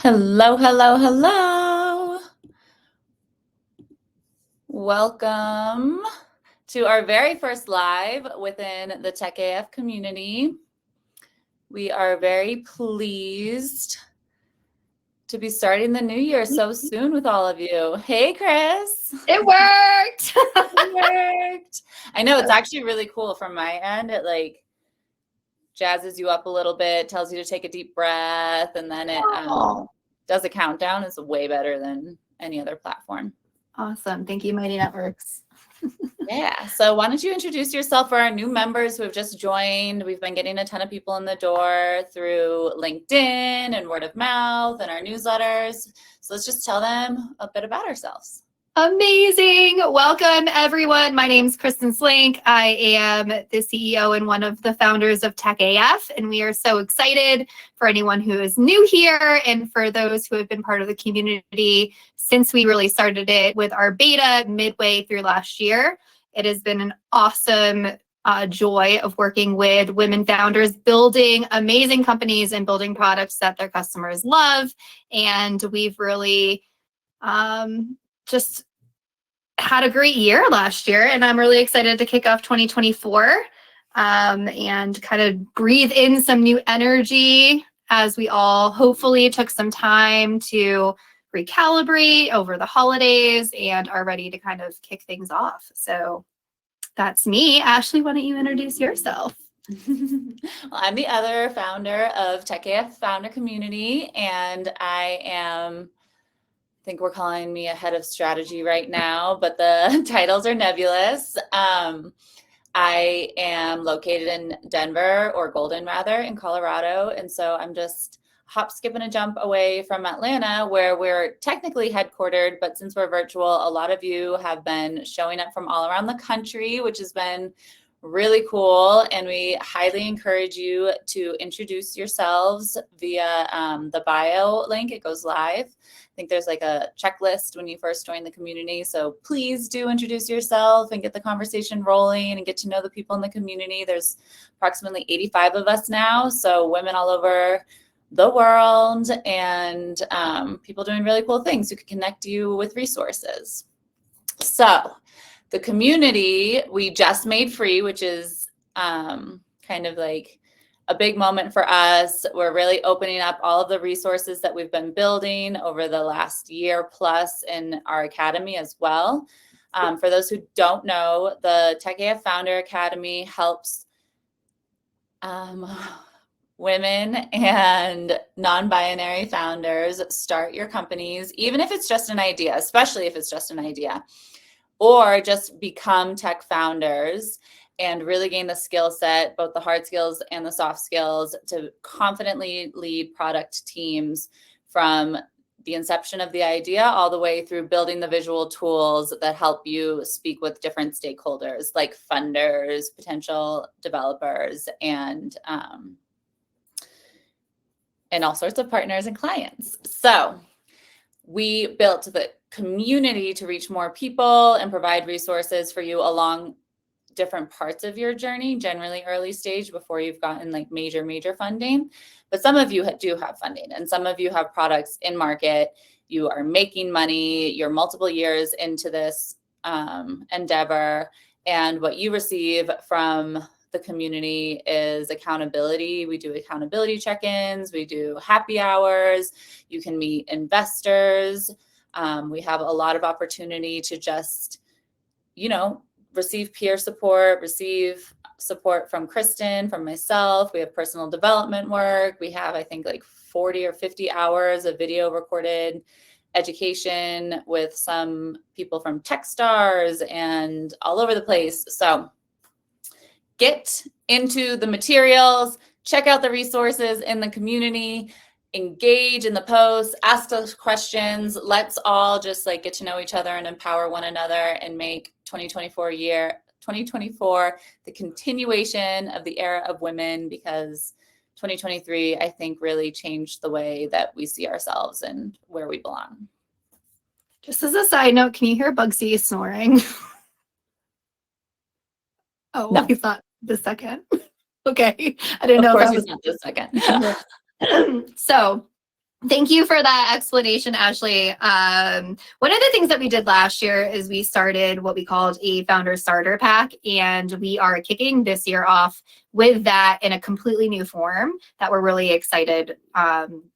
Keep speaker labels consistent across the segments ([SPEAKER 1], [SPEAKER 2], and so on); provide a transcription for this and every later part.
[SPEAKER 1] Hello, hello, hello. Welcome to our very first live within the Tech AF community. We are very pleased to be starting the new year so soon with all of you. Hey, Chris.
[SPEAKER 2] It worked.
[SPEAKER 1] It worked. I know it's actually really cool from my end. It like jazzes you up a little bit, tells you to take a deep breath, and then it does a countdown. It's way better than any other platform.
[SPEAKER 2] Awesome. Thank you, Mighty Networks.
[SPEAKER 1] Yeah. So why don't you introduce yourself for our new members who have just joined? We've been getting a ton of people in the door through LinkedIn and word of mouth and our newsletters. So let's just tell them a bit about ourselves.
[SPEAKER 2] Amazing. Welcome, everyone. My name is Kristen Slink. I am the CEO and one of the founders of Tech AF, and we are so excited for anyone who is new here and for those who have been part of the community since we really started it with our beta midway through last year. It has been an awesome joy of working with women founders, building amazing companies and building products that their customers love. And we've really just had a great year last year, and I'm really excited to kick off 2024 and kind of breathe in some new energy as we all hopefully took some time to recalibrate over the holidays and are ready to kind of kick things off. So that's me. Ashley, why don't you introduce yourself?
[SPEAKER 1] Well, I'm the other founder of Tech AF Founder Community, and I think we're calling me a head of strategy right now, but the titles are nebulous. I am located in Denver, or Golden rather, in Colorado. And so I'm just hop, skip, and a jump away from Atlanta, where we're technically headquartered. But since we're virtual, a lot of you have been showing up from all around the country, which has been really cool. And we highly encourage you to introduce yourselves via the bio link. It goes live. I think there's like a checklist when you first join the community. So please do introduce yourself and get the conversation rolling and get to know the people in the community. There's approximately 85 of us now. So women all over the world and people doing really cool things who can connect you with resources. So the community we just made free, which is kind of like a big moment for us. We're really opening up all of the resources that we've been building over the last year plus in our academy as well. For those who don't know, the Tech AF Founder Academy helps women and non-binary founders start your companies, even if it's just an idea, especially if it's just an idea, or just become tech founders and really gain the skill set, both the hard skills and the soft skills, to confidently lead product teams from the inception of the idea all the way through building the visual tools that help you speak with different stakeholders like funders, potential developers, and all sorts of partners and clients. So we built the community to reach more people and provide resources for you along different parts of your journey, generally early stage before you've gotten like major funding. But some of you do have funding, and some of you have products in market. You are making money. You're multiple years into this endeavor. And what you receive from the community is accountability. We do accountability check-ins. We do happy hours. You can meet investors. We have a lot of opportunity to just, receive peer support, receive support from Kristen, from myself. We have personal development work. We have, I think, like 40 or 50 hours of video recorded education with some people from Techstars and all over the place. So get into the materials, check out the resources in the community, engage in the posts, ask those questions. Let's all just like get to know each other and empower one another and make 2024 the continuation of the era of women, because 2023, I think, really changed the way that we see ourselves and where we belong.
[SPEAKER 2] Just as a side note, can you hear Bugsy snoring? Oh, no. He's not this second. Okay. I didn't know.
[SPEAKER 1] Of course, he's not this second.
[SPEAKER 2] So Thank you for that explanation, Ashley. One of the things that we did last year is we started what we called a founder starter pack, and we are kicking this year off with that in a completely new form that we're really excited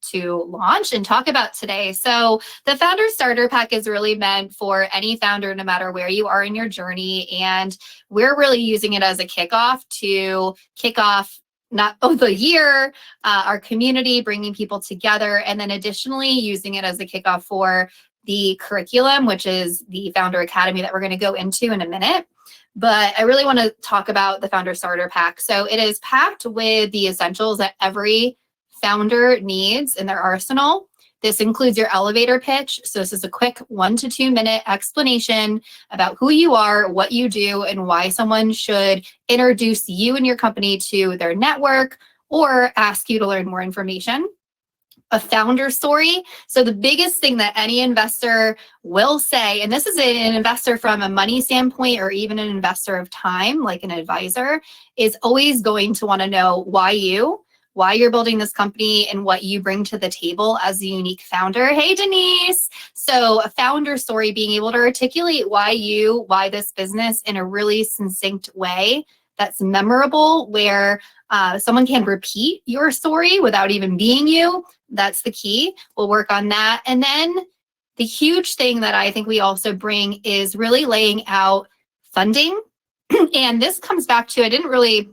[SPEAKER 2] to launch and talk about today. So the founder starter pack is really meant for any founder, no matter where you are in your journey, and we're really using it as a kickoff to kick off the year, our community, bringing people together, and then additionally using it as a kickoff for the curriculum, which is the Founder Academy that we're going to go into in a minute. But I really want to talk about the Founder Starter Pack. So it is packed with the essentials that every founder needs in their arsenal. This includes your elevator pitch. So this is a quick 1 to 2 minute explanation about who you are, what you do, and why someone should introduce you and your company to their network or ask you to learn more information. A founder story. So the biggest thing that any investor will say, and this is an investor from a money standpoint or even an investor of time, like an advisor, is always going to want to know why you're building this company and what you bring to the table as a unique founder. Hey, Denise. So a founder story, being able to articulate why this business in a really succinct way that's memorable, where someone can repeat your story without even being you. That's the key. We'll work on that. And then the huge thing that I think we also bring is really laying out funding. And this comes back to, I didn't really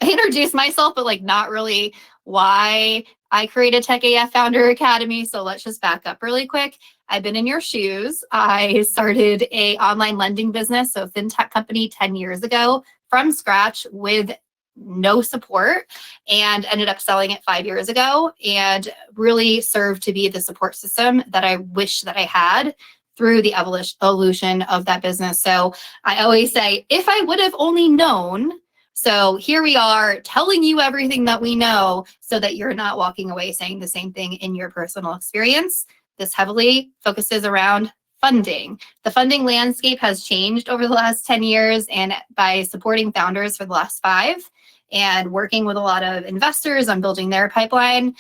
[SPEAKER 2] introduce myself, but like not really why I created Tech AF Founder Academy. So let's just back up really quick. I've been in your shoes. I started a online lending business, so fintech company 10 years ago from scratch with no support, and ended up selling it 5 years ago, and really served to be the support system that I wish that I had through the evolution of that business. So I always say, if I would have only known. So here we are telling you everything that we know so that you're not walking away saying the same thing in your personal experience. This heavily focuses around funding. The funding landscape has changed over the last 10 years, and by supporting founders for the last 5 and working with a lot of investors on building their pipeline,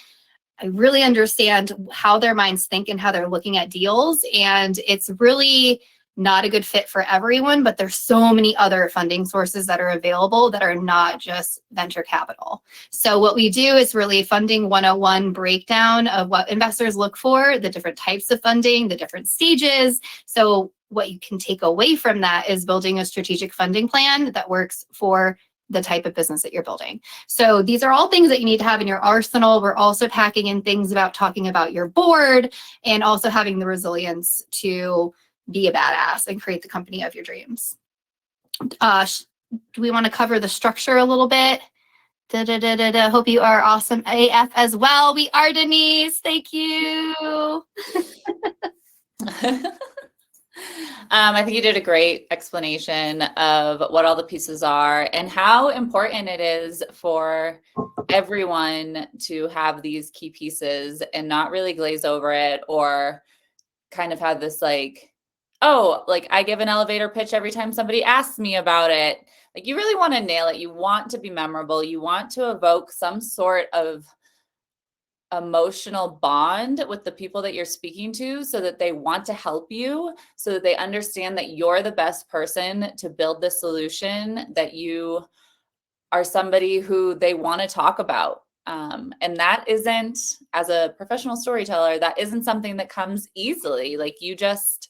[SPEAKER 2] I really understand how their minds think and how they're looking at deals. And it's really not a good fit for everyone, but there's so many other funding sources that are available that are not just venture capital. So what we do is really funding 101 breakdown of what investors look for, the different types of funding, the different stages. So what you can take away from that is building a strategic funding plan that works for the type of business that you're building. So these are all things that you need to have in your arsenal. We're also packing in things about talking about your board and also having the resilience to be a badass and create the company of your dreams. Do we want to cover the structure a little bit? Hope you are awesome AF as well. We are, Denise. Thank you.
[SPEAKER 1] I think you did a great explanation of what all the pieces are and how important it is for everyone to have these key pieces and not really glaze over it or kind of have this like, oh, like I give an elevator pitch every time somebody asks me about it. Like you really want to nail it. You want to be memorable. You want to evoke some sort of emotional bond with the people that you're speaking to so that they want to help you, so that they understand that you're the best person to build the solution, that you are somebody who they want to talk about. And that isn't, as a professional storyteller, that isn't something that comes easily. Like you just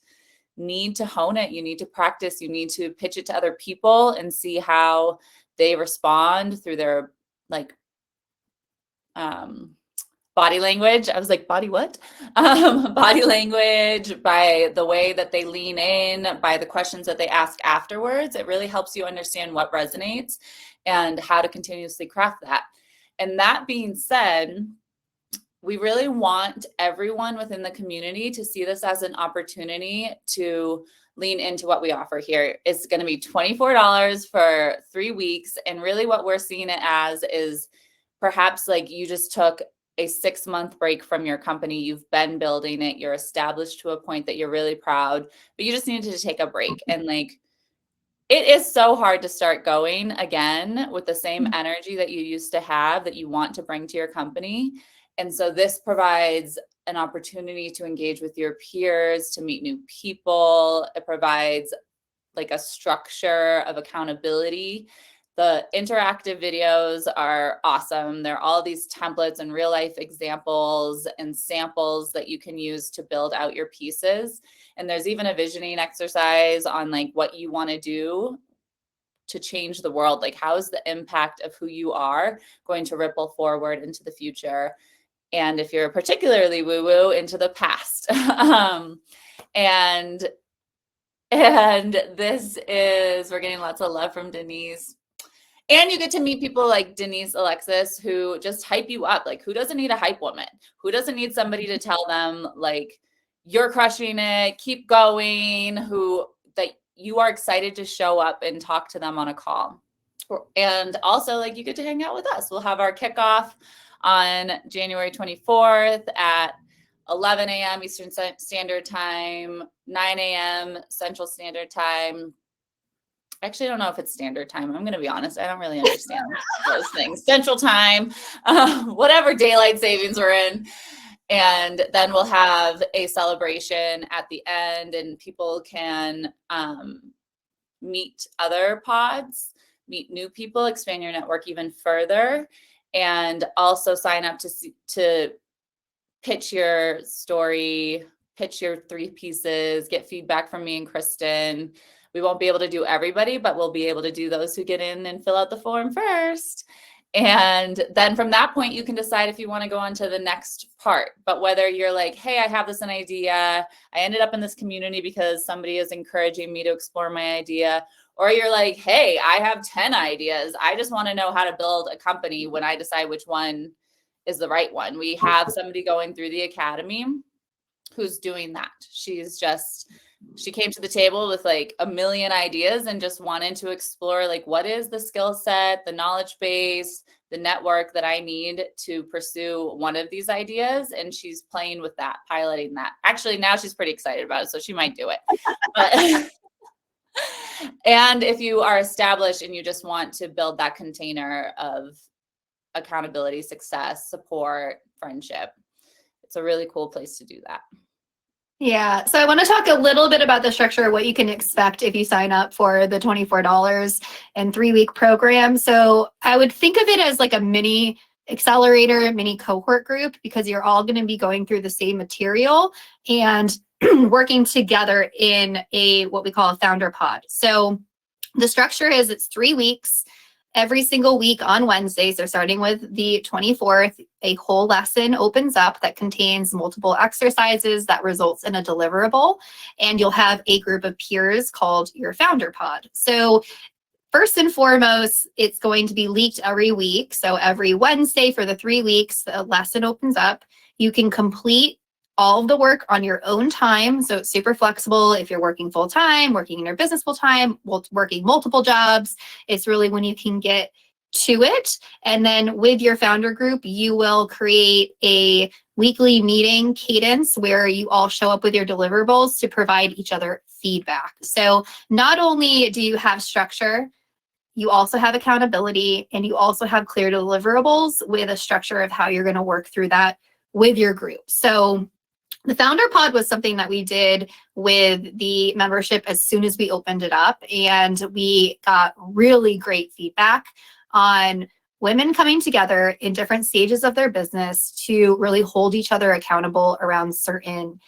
[SPEAKER 1] need to hone it. You need to practice. You need to pitch it to other people and see how they respond through their like, body language. I was like, body what? Body language, by the way that they lean in, by the questions that they ask afterwards. It really helps you understand what resonates and how to continuously craft that. And that being said, we really want everyone within the community to see this as an opportunity to lean into what we offer here. It's going to be $24 for 3 weeks. And really what we're seeing it as is perhaps like you just took a 6-month break from your company. You've been building it. You're established to a point that you're really proud, but you just needed to take a break. And like, it is so hard to start going again with the same energy that you used to have, that you want to bring to your company. And so this provides an opportunity to engage with your peers, to meet new people. It provides like a structure of accountability. The interactive videos are awesome. They're all these templates and real life examples and samples that you can use to build out your pieces. And there's even a visioning exercise on like what you want to do to change the world. Like, how is the impact of who you are going to ripple forward into the future? And if you're particularly woo-woo, into the past. And this is, we're getting lots of love from Denise. And you get to meet people like Denise Alexis, who just hype you up. Like, who doesn't need a hype woman? Who doesn't need somebody to tell them, like, you're crushing it, keep going, that you are excited to show up and talk to them on a call. And also, like, you get to hang out with us. We'll have our kickoff on January 24th at 11 a.m. Eastern Standard Time, 9 a.m. Central Standard Time. Actually, I don't know if it's standard time. I'm going to be honest. I don't really understand those things. Central Time, whatever daylight savings we're in. And then we'll have a celebration at the end, and people can meet other pods, meet new people, expand your network even further, and also sign up to pitch your story, pitch your 3 pieces, get feedback from me and Kristen. We won't be able to do everybody, but we'll be able to do those who get in and fill out the form first. And then from that point, you can decide if you want to go on to the next part. But whether you're like, hey, I have an idea, I ended up in this community because somebody is encouraging me to explore my idea. Or you're like, hey, I have 10 ideas. I just want to know how to build a company when I decide which one is the right one. We have somebody going through the academy who's doing that. She came to the table with like a million ideas and just wanted to explore, like, what is the skill set, the knowledge base, the network that I need to pursue one of these ideas. And she's playing with that, piloting that. Actually, now she's pretty excited about it, so she might do it. But and if you are established and you just want to build that container of accountability, success, support, friendship, it's a really cool place to do that.
[SPEAKER 2] Yeah. So I want to talk a little bit about the structure, what you can expect if you sign up for the $24 and 3-week program. So I would think of it as like a mini accelerator, mini cohort group, because you're all going to be going through the same material and working together in what we call a founder pod. So the structure is it's 3 weeks. Every single week on Wednesdays, so starting with the 24th, a whole lesson opens up that contains multiple exercises that results in a deliverable, and you'll have a group of peers called your founder pod. So first and foremost, it's going to be leaked every week. So every Wednesday for the 3 weeks, the lesson opens up. You can complete all of the work on your own time. So it's super flexible. If you're working full time, working in your business full time, working multiple jobs, it's really when you can get to it. And then with your founder group, you will create a weekly meeting cadence where you all show up with your deliverables to provide each other feedback. So not only do you have structure, you also have accountability, and you also have clear deliverables with a structure of how you're going to work through that with your group. So the founder pod was something that we did with the membership as soon as we opened it up, and we got really great feedback on women coming together in different stages of their business to really hold each other accountable around certain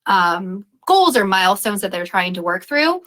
[SPEAKER 2] goals or milestones that they're trying to work through.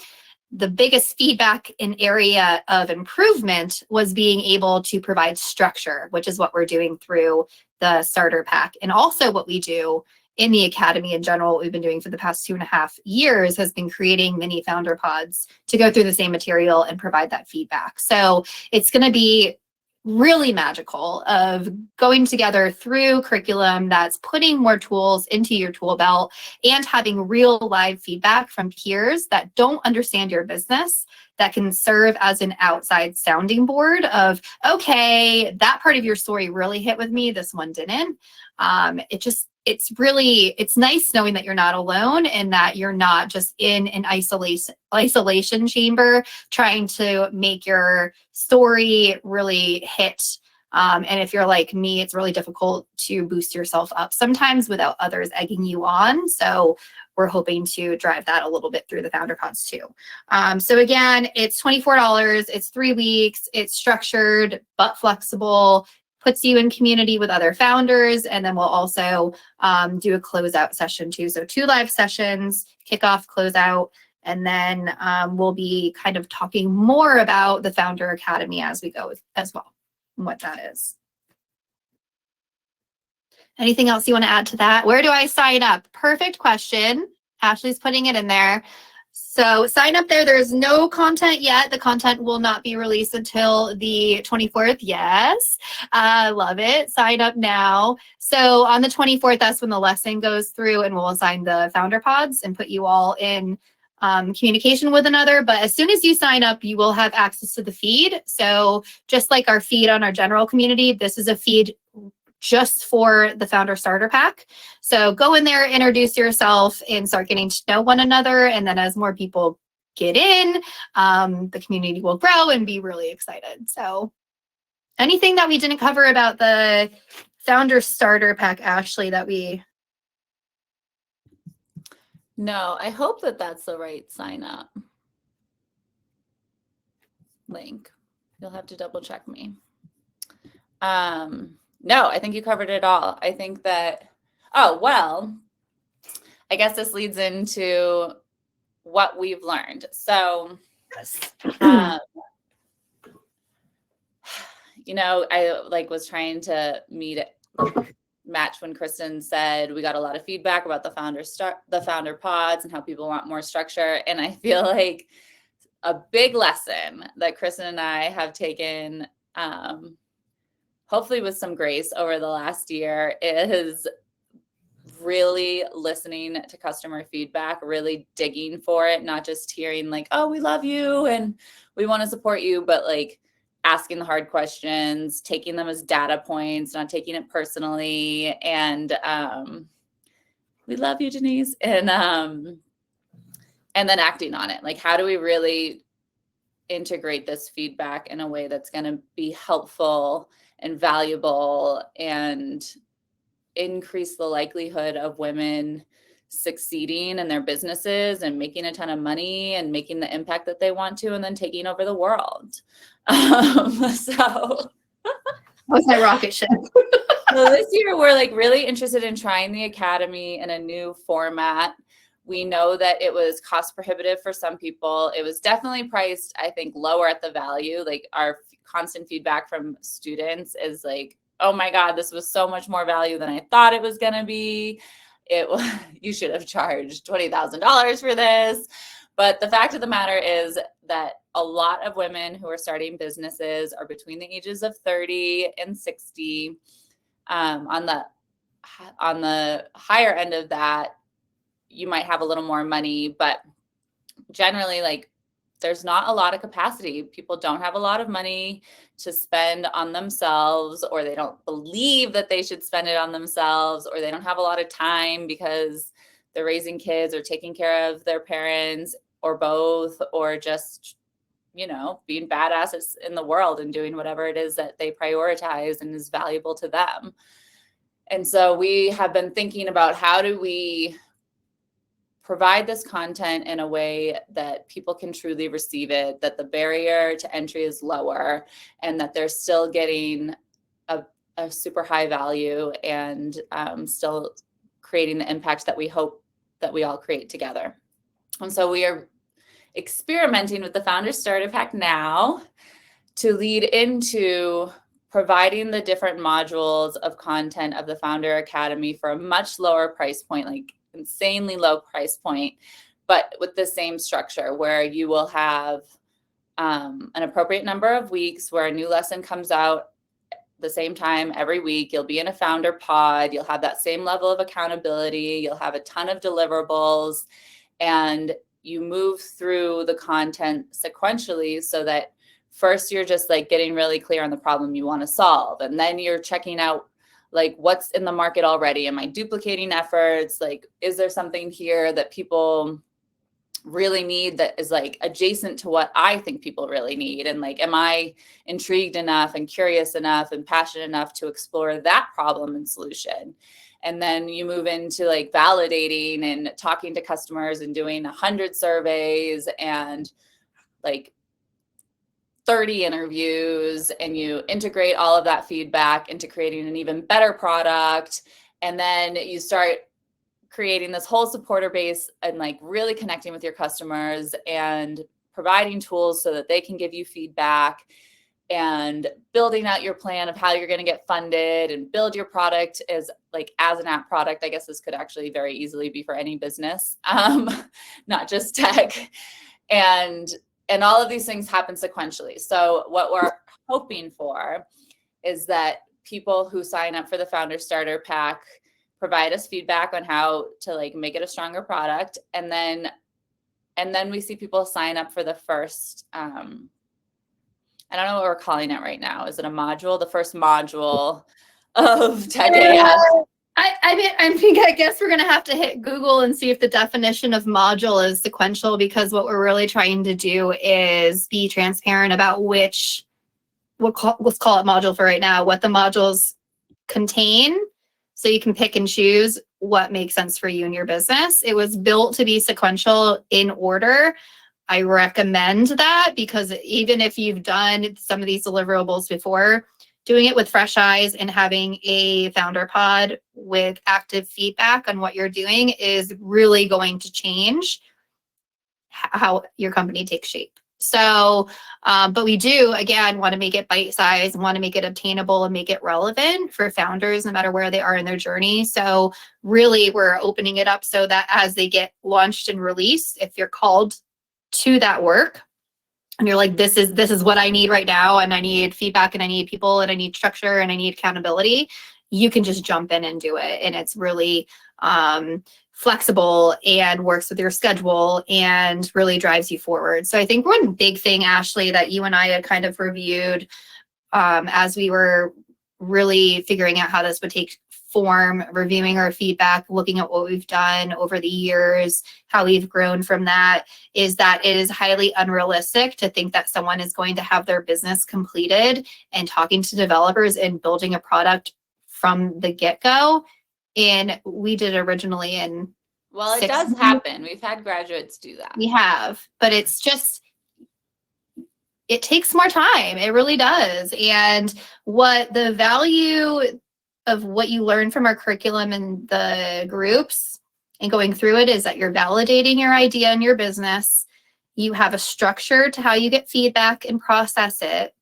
[SPEAKER 2] The biggest feedback in area of improvement was being able to provide structure, which is what we're doing through the starter pack. And also what we do in the academy in general, what we've been doing for the past 2.5 years has been creating mini founder pods to go through the same material and provide that feedback. So it's going to be really magical of going together through curriculum that's putting more tools into your tool belt and having real live feedback from peers that don't understand your business, that can serve as an outside sounding board of, okay, that part of your story really hit with me, this one didn't. It's nice knowing that you're not alone and that you're not just in an isolation chamber trying to make your story really hit And if you're like me, it's really difficult to boost yourself up sometimes without others egging you on. So we're hoping to drive that a little bit through the Founder Pods too. So again, it's $24. It's 3 weeks. It's structured but flexible, puts you in community with other founders. And then we'll also do a closeout session too. So 2 live sessions, kickoff, closeout. And then we'll be kind of talking more about the Founder Academy as we go as well, and what that is. Anything else you want to add to that? Where do I sign up? Perfect question. Ashley's putting it in there. So sign up there. There's no content yet. The content will not be released until the 24th. Yes, love it. Sign up now. So on the 24th, that's when the lesson goes through, and we'll assign the Founder Pods and put you all in communication with another. But as soon as you sign up, you will have access to the feed. So just like our feed on our general community, this is a feed just for the Founder Starter Pack. So go in there, introduce yourself, and start getting to know one another. And then as more people get in, the community will grow and be really excited. So anything that we didn't cover about the Founder Starter Pack, Ashley, that we...
[SPEAKER 1] No, I hope that that's the right sign up link. You'll have to double check me. No, I think you covered it all. I think that, oh, well, I guess this leads into what we've learned. So, you know, I was trying to match when Kristen said we got a lot of feedback about the Founder Pods and how people want more structure. And I feel like a big lesson that Kristen and I have taken, hopefully with some grace over the last year, is really listening to customer feedback, really digging for it, not just hearing like, oh, we love you and we want to support you, but like asking the hard questions, taking them as data points, not taking it personally. And we love you, Denise. And then acting on it. Like, how do we really integrate this feedback in a way that's going to be helpful and valuable and increase the likelihood of women succeeding in their businesses and making a ton of money and making the impact that they want to, and then taking over the world. So
[SPEAKER 2] what's my rocket ship?
[SPEAKER 1] So this year we're like really interested in trying the Academy in a new format. We know that it was cost prohibitive for some people. It was definitely priced, I think, lower at the value. Like, our constant feedback from students is like, oh my God, this was so much more value than I thought it was going to be. You should have charged $20,000 for this. But the fact of the matter is that a lot of women who are starting businesses are between the ages of 30 and 60. On the higher end of that, you might have a little more money, but generally, like, there's not a lot of capacity. People don't have a lot of money to spend on themselves, or they don't believe that they should spend it on themselves, or they don't have a lot of time because they're raising kids or taking care of their parents, or both, or just, you know, being badasses in the world and doing whatever it is that they prioritize and is valuable to them. And so we have been thinking about, how do we provide this content in a way that people can truly receive it, that the barrier to entry is lower, and that they're still getting a super high value and still creating the impact that we hope that we all create together. And so we are experimenting with the Founder Starter Pack now to lead into providing the different modules of content of the Founder Academy for a much lower price point, like insanely low price point, but with the same structure, where you will have an appropriate number of weeks where a new lesson comes out the same time every week. You'll be in a Founder Pod. You'll have that same level of accountability. You'll have a ton of deliverables, and you move through the content sequentially, so that first you're just like getting really clear on the problem you want to solve. And then you're checking out like what's in the market already. Am I duplicating efforts? Like, is there something here that people really need that is like adjacent to what I think people really need? And like, am I intrigued enough and curious enough and passionate enough to explore that problem and solution? And then you move into like validating and talking to customers and doing 100 surveys and like 30 interviews, and you integrate all of that feedback into creating an even better product. And then you start creating this whole supporter base and like really connecting with your customers and providing tools so that they can give you feedback, and building out your plan of how you're going to get funded and build your product as an app product. I guess this could actually very easily be for any business, not just tech. And all of these things happen sequentially. So what we're hoping for is that people who sign up for the Founder Starter Pack provide us feedback on how to like make it a stronger product. And then we see people sign up for the first, I don't know what we're calling it right now. Is it a module? The first module of TechAF.
[SPEAKER 2] I guess we're going to have to hit Google and see if the definition of module is sequential, because what we're really trying to do is be transparent about let's call it module for right now, what the modules contain, so you can pick and choose what makes sense for you and your business. It was built to be sequential in order. I recommend that, because even if you've done some of these deliverables before, doing it with fresh eyes and having a founder pod with active feedback on what you're doing is really going to change how your company takes shape. So, but we do, again, want to make it bite-sized, want to make it obtainable and make it relevant for founders, no matter where they are in their journey. So really, we're opening it up so that as they get launched and released, if you're called to that work and you're like, this is what I need right now, and I need feedback, and I need people, and I need structure, and I need accountability, you can just jump in and do it. And it's really flexible and works with your schedule and really drives you forward. So I think one big thing, Ashley, that you and I had kind of reviewed as we were really figuring out how this would take form, reviewing our feedback, looking at what we've done over the years, how we've grown from that, is that it is highly unrealistic to think that someone is going to have their business completed and talking to developers and building a product from the get-go. And we did originally in
[SPEAKER 1] Well, it does happen. We've had graduates do that.
[SPEAKER 2] We have, but it's just, it takes more time. It really does. And what the value of what you learn from our curriculum and the groups and going through it is that you're validating your idea and your business. You have a structure to how you get feedback and process it.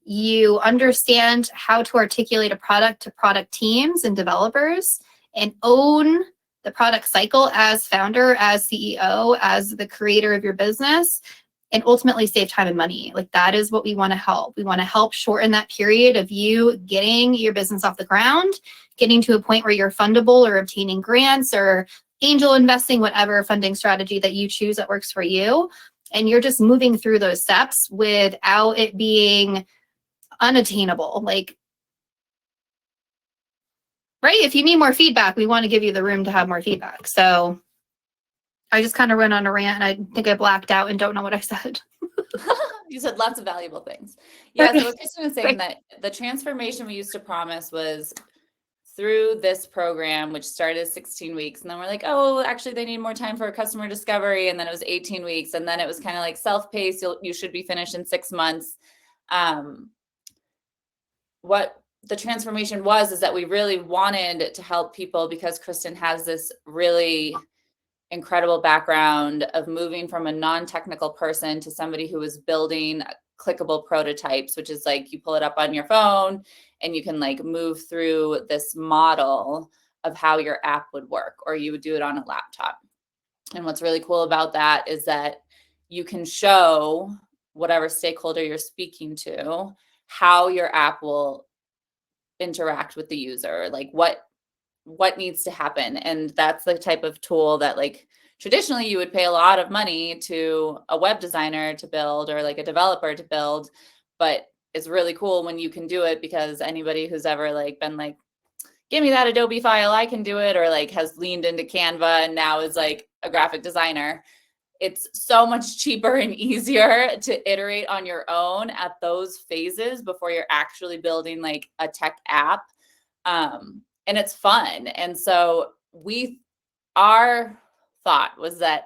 [SPEAKER 2] You understand how to articulate a product to product teams and developers, and own the product cycle as founder, as CEO, as the creator of your business, and ultimately save time and money. Like, that is what we want to help. We want to help shorten that period of you getting your business off the ground, getting to a point where you're fundable or obtaining grants or angel investing, whatever funding strategy that you choose that works for you. And you're just moving through those steps without it being unattainable. Like, right? If you need more feedback, we want to give you the room to have more feedback. So I just kind of went on a rant, and I think I blacked out and don't know what I said.
[SPEAKER 1] You said lots of valuable things. Yeah, so what Kristen was saying, that the transformation we used to promise was through this program, which started 16 weeks. And then we're like, oh, actually, they need more time for customer discovery. And then it was 18 weeks. And then it was kind of like self-paced. You should be finished in 6 months. What the transformation was is that we really wanted to help people, because Kristen has this really incredible background of moving from a non-technical person to somebody who was building clickable prototypes, which is like you pull it up on your phone and you can like move through this model of how your app would work, or you would do it on a laptop. And what's really cool about that is that you can show whatever stakeholder you're speaking to how your app will interact with the user, like what needs to happen. And that's the type of tool that, like, traditionally you would pay a lot of money to a web designer to build, or like a developer to build, but it's really cool when you can do it, because anybody who's ever like been like, give me that Adobe file, I can do it, or like has leaned into Canva and now is like a graphic designer, it's so much cheaper and easier to iterate on your own at those phases before you're actually building like a tech app. And it's fun. And so our thought was that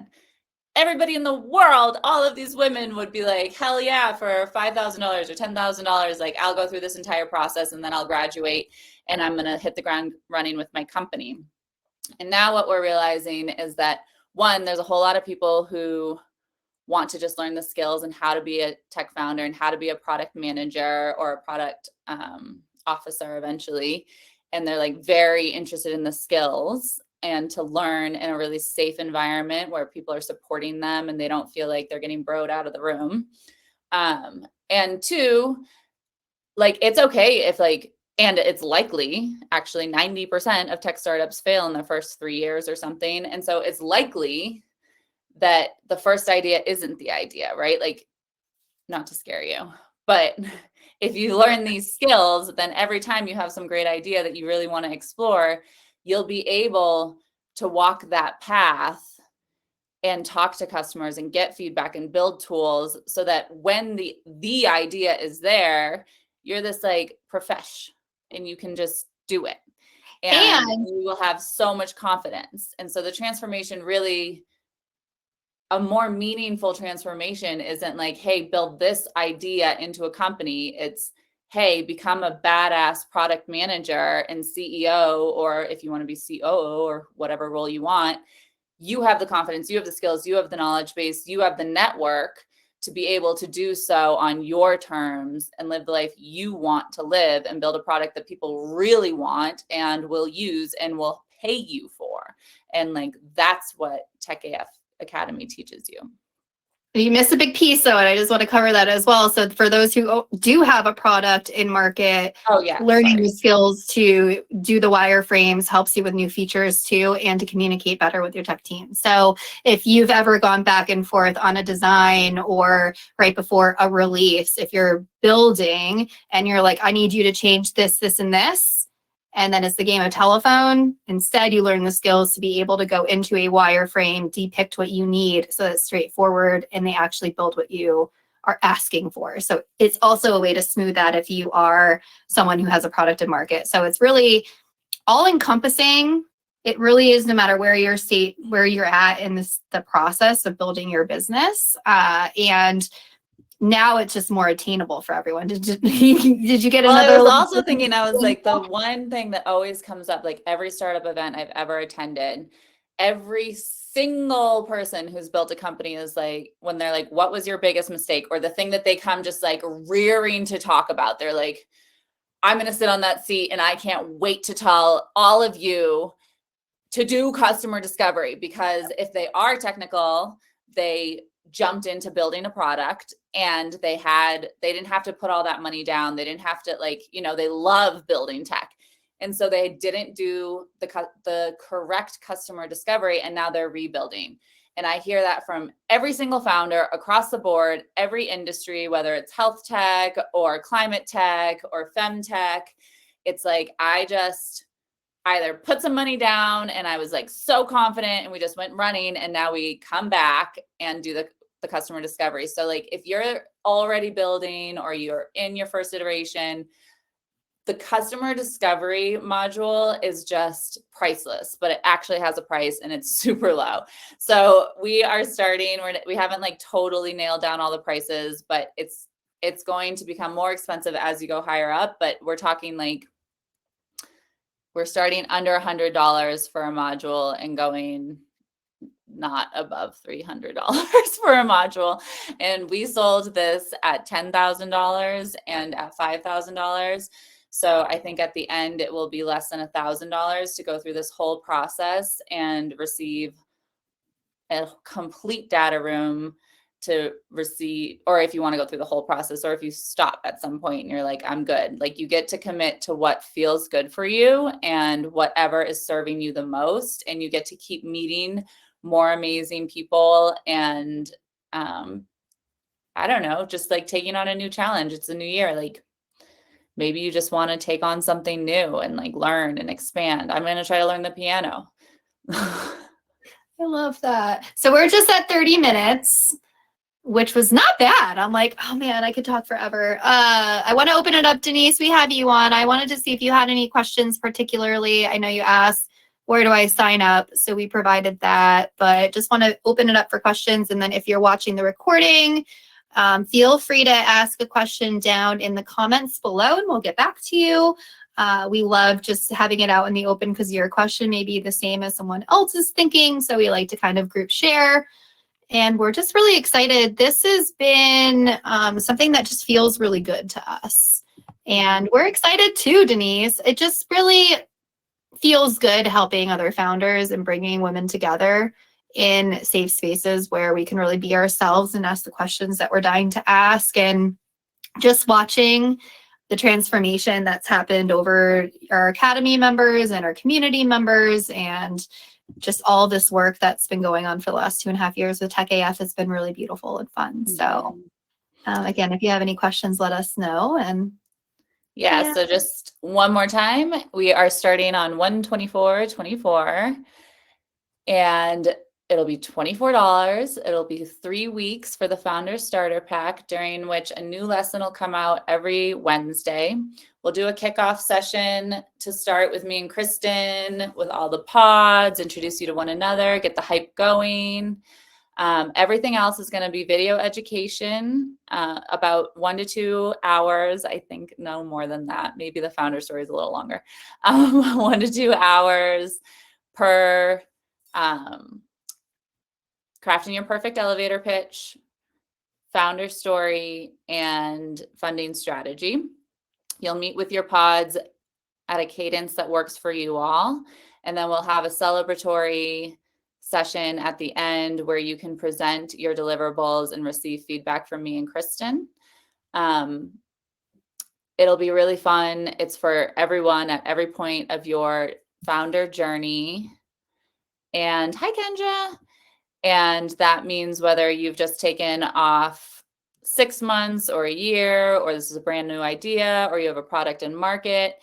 [SPEAKER 1] everybody in the world, all of these women would be like, hell yeah, for $5,000 or $10,000, like I'll go through this entire process and then I'll graduate and I'm going to hit the ground running with my company. And now what we're realizing is that, one, there's a whole lot of people who want to just learn the skills and how to be a tech founder and how to be a product manager or a product officer eventually. And they're like very interested in the skills and to learn in a really safe environment where people are supporting them and they don't feel like they're getting broed out of the room. And two, like it's okay if like, and it's likely actually 90% of tech startups fail in their first 3 years or something. And so it's likely that the first idea isn't the idea, right? Like, not to scare you, but if you learn these skills, then every time you have some great idea that you really want to explore, you'll be able to walk that path and talk to customers and get feedback and build tools so that when the idea is there, you're this like profesh and you can just do it. And you will have so much confidence. And so the transformation really, a more meaningful transformation isn't like, hey, build this idea into a company. It's, hey, become a badass product manager and CEO, or if you want to be COO or whatever role you want, you have the confidence, you have the skills, you have the knowledge base, you have the network to be able to do so on your terms and live the life you want to live and build a product that people really want and will use and will pay you for. And like, that's what Tech AF Academy teaches you.
[SPEAKER 2] You missed a big piece though, and I just want to cover that as well. So for those who do have a product in market, learning the skills to do the wireframes helps you with new features too, and to communicate better with your tech team. So if you've ever gone back and forth on a design or right before a release, if you're building and you're like, I need you to change this, this, and this, and then it's the game of telephone. Instead, you learn the skills to be able to go into a wireframe, depict what you need so that's straightforward, and they actually build what you are asking for. So it's also a way to smooth that if you are someone who has a product in market. So it's really all encompassing. It really is, no matter where you're at in the process of building your business. And now it's just more attainable for everyone. Did you get another?
[SPEAKER 1] I was also thinking, I was like, the one thing that always comes up, like every startup event I've ever attended, every single person who's built a company is like, when they're like, what was your biggest mistake? Or the thing that they come just like rearing to talk about. They're like, I'm going to sit on that seat and I can't wait to tell all of you to do customer discovery, because if they are technical, they jumped into building a product and they didn't have to put all that money down. They didn't have to they love building tech. And so they didn't do the correct customer discovery, and now they're rebuilding. And I hear that from every single founder across the board, every industry, whether it's health tech or climate tech or femtech. It's like, I just either put some money down and I was like so confident and we just went running, and now we come back and do the customer discovery. So like, if you're already building or you're in your first iteration, the customer discovery module is just priceless, but it actually has a price and it's super low. So we are starting, we haven't like totally nailed down all the prices, but it's going to become more expensive as you go higher up. But we're talking like, we're starting under $100 for a module and going not above $300 for a module. And we sold this at $10,000 and at $5,000. So I think at the end, it will be less than $1,000 to go through this whole process and receive a complete data room to receive, or if you want to go through the whole process, or if you stop at some point and you're like, I'm good. Like, you get to commit to what feels good for you and whatever is serving you the most. And you get to keep meeting more amazing people. And I don't know, just like taking on a new challenge. It's a new year. Like, maybe you just want to take on something new and like learn and expand. I'm going to try to learn the piano.
[SPEAKER 2] I love that. So we're just at 30 minutes, which was not bad. I'm like, oh man, I could talk forever. I want to open it up, Denise. We have you on. I wanted to see if you had any questions particularly. I know you asked, where do I sign up? So we provided that, but just want to open it up for questions. And then if you're watching the recording, feel free to ask a question down in the comments below and we'll get back to you. We love just having it out in the open because your question may be the same as someone else is thinking. So we like to kind of group share. And we're just really excited. This has been something that just feels really good to us. And we're excited too, Denise. It just really feels good helping other founders and bringing women together in safe spaces where we can really be ourselves and ask the questions that we're dying to ask. And just watching the transformation that's happened over our academy members and our community members and just all this work that's been going on for the last 2.5 years with Tech AF has been really beautiful and fun. So again, if you have any questions, let us know. And
[SPEAKER 1] yeah, so just one more time, we are starting on 1/24/24 and it'll be $24. It'll be 3 weeks for the Founder Starter Pack, during which a new lesson will come out every Wednesday. We'll do a kickoff session to start with me and Kristen with all the pods, introduce you to one another, get the hype going. Everything else is going to be video education, about 1 to 2 hours. I think no more than that. Maybe the founder story is a little longer. 1 to 2 hours per crafting your perfect elevator pitch, founder story, and funding strategy. You'll meet with your pods at a cadence that works for you all. And then we'll have a celebratory session at the end where you can present your deliverables and receive feedback from me and Kristen. It'll be really fun. It's for everyone at every point of your founder journey. And hi, Kendra. And that means whether you've just taken off 6 months or a year, or this is a brand new idea, or you have a product in market,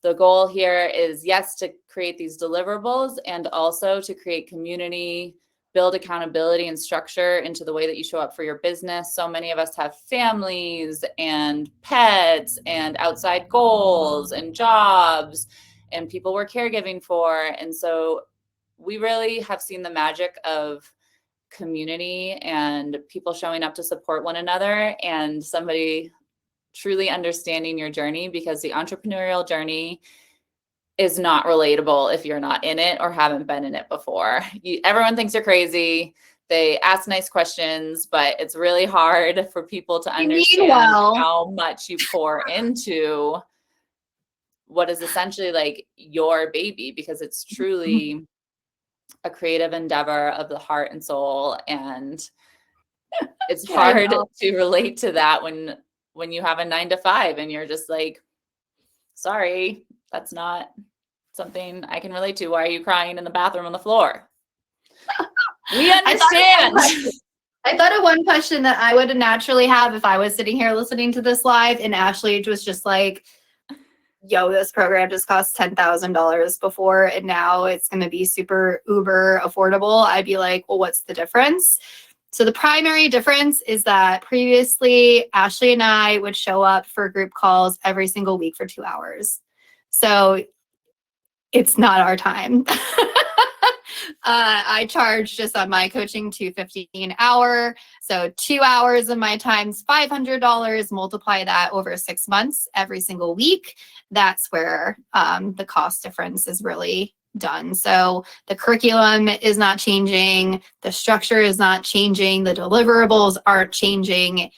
[SPEAKER 1] the goal here is, yes, to create these deliverables and also to create community, build accountability and structure into the way that you show up for your business. So many of us have families and pets and outside goals and jobs and people we're caregiving for. And so we really have seen the magic of community and people showing up to support one another and somebody truly understanding your journey, because the entrepreneurial journey is not relatable if you're not in it or haven't been in it before. Everyone thinks you're crazy. They ask nice questions, but it's really hard for people to understand how much you pour into what is essentially like your baby, because it's truly a creative endeavor of the heart and soul. And it's hard to relate to that when you have a 9 to 5 and you're just like, sorry, that's not something I can relate to. Why are you crying in the bathroom on the floor? We understand.
[SPEAKER 2] I thought of one question that I would naturally have if I was sitting here listening to this live and Ashley was just like, yo, this program just cost $10,000 before and now it's going to be super uber affordable. I'd be like, well, what's the difference? So the primary difference is that previously Ashley and I would show up for group calls every single week for 2 hours. So it's not our time. I charge just on my coaching $250 an hour. So 2 hours of my time's $500. Multiply that over 6 months every single week. That's where the cost difference is really done. So the curriculum is not changing. The structure is not changing. The deliverables aren't changing.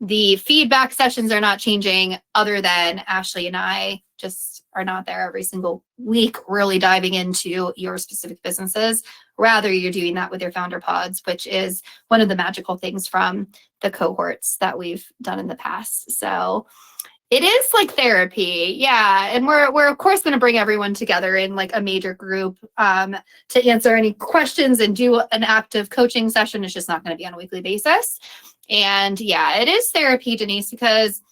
[SPEAKER 2] The feedback sessions are not changing, other than Ashley and I just are not there every single week really diving into your specific businesses. Rather, you're doing that with your founder pods, which is one of the magical things from the cohorts that we've done in the past. So it is like therapy. Yeah. And we're of course going to bring everyone together in like a major group to answer any questions and do an active coaching session. It's just not going to be on a weekly basis. And yeah, it is therapy, Denise, because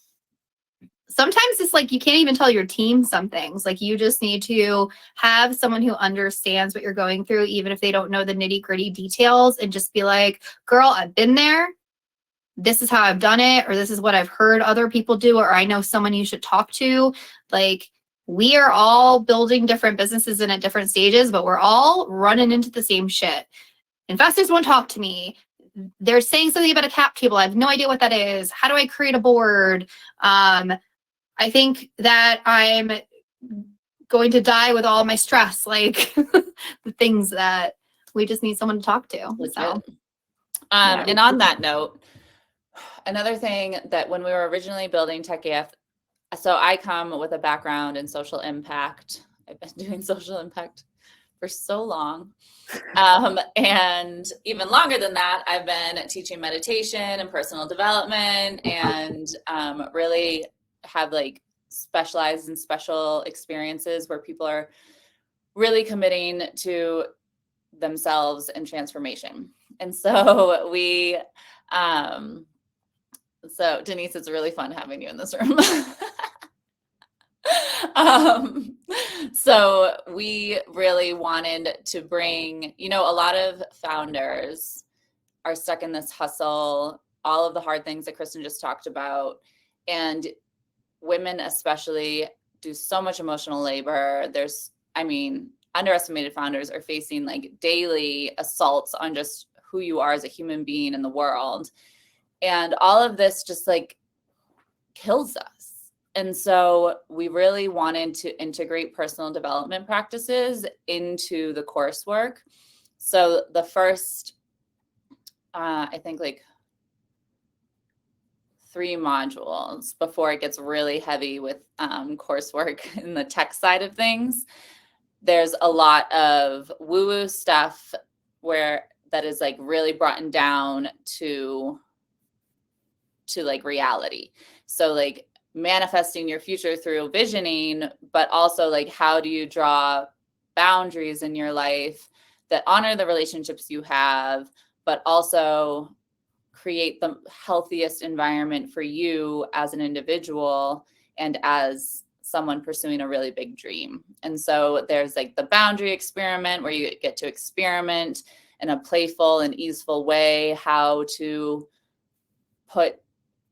[SPEAKER 2] sometimes it's like you can't even tell your team some things. Like you just need to have someone who understands what you're going through, even if they don't know the nitty-gritty details, and just be like, girl, I've been there. This is how I've done it, or this is what I've heard other people do, or I know someone you should talk to. Like, we are all building different businesses and at different stages, but we're all running into the same shit. Investors won't talk to me. They're saying something about a cap table. I have no idea what that is. How do I create a board? I think that I'm going to die with all my stress, like the things that we just need someone to talk to. So, yeah.
[SPEAKER 1] And on that note, another thing that when we were originally building Tech AF, so I come with a background in social impact. I've been doing social impact for so long. And even longer than that, I've been teaching meditation and personal development, and really have like specialized in special experiences where people are really committing to themselves and transformation. And so so Denise, it's really fun having you in this room. So we really wanted to bring, a lot of founders are stuck in this hustle, all of the hard things that Kristen just talked about. And women especially do so much emotional labor. Underestimated founders are facing like daily assaults on just who you are as a human being in the world. And all of this just like kills us. And so we really wanted to integrate personal development practices into the coursework. So the first, I think like 3 modules before it gets really heavy with coursework in the tech side of things, there's a lot of woo-woo stuff that is like really brought down to like reality. So like manifesting your future through visioning, but also like how do you draw boundaries in your life that honor the relationships you have, but also create the healthiest environment for you as an individual and as someone pursuing a really big dream. And so there's like the boundary experiment where you get to experiment in a playful and easeful way how to put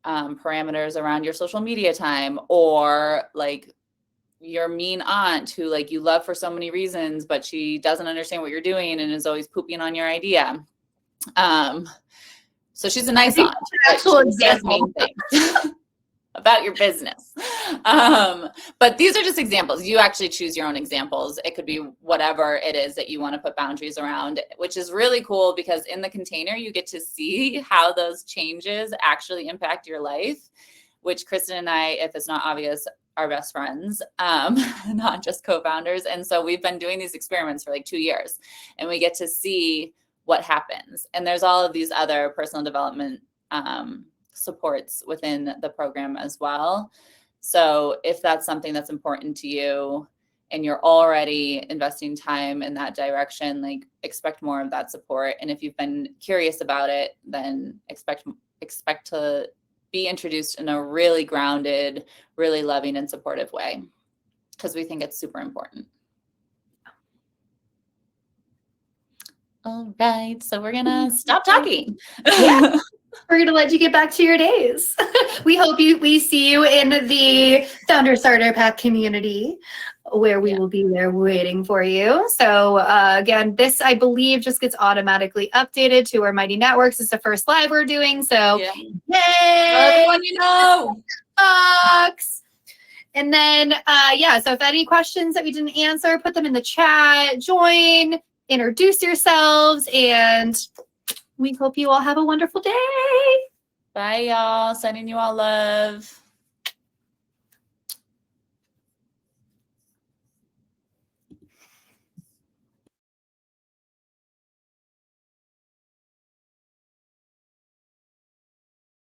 [SPEAKER 1] parameters around your social media time, or like your mean aunt who like you love for so many reasons, but she doesn't understand what you're doing and is always pooping on your idea. So she's a nice aunt.
[SPEAKER 2] Actual example
[SPEAKER 1] about your business. But these are just examples. You actually choose your own examples. It could be whatever it is that you want to put boundaries around, which is really cool because in the container, you get to see how those changes actually impact your life, which Kristen and I, if it's not obvious, are best friends, not just co-founders. And so we've been doing these experiments for like 2 years, and we get to see what happens. And there's all of these other personal development supports within the program as well. So if that's something that's important to you and you're already investing time in that direction, like expect more of that support. And if you've been curious about it, then expect to be introduced in a really grounded, really loving and supportive way, because we think it's super important. All right, so we're gonna stop talking.
[SPEAKER 2] Yeah. We're going to let you get back to your days. We hope we see you in the Founder Starter Pack community, where we will be there waiting for you. So again, this, I believe, just gets automatically updated to our Mighty Networks. It's the first live we're doing. So yay!
[SPEAKER 1] Everyone you know.
[SPEAKER 2] Box. And then, so if any questions that we didn't answer, put them in the chat, join, introduce yourselves, and we hope you all have a wonderful day.
[SPEAKER 1] Bye, y'all. Sending you all love.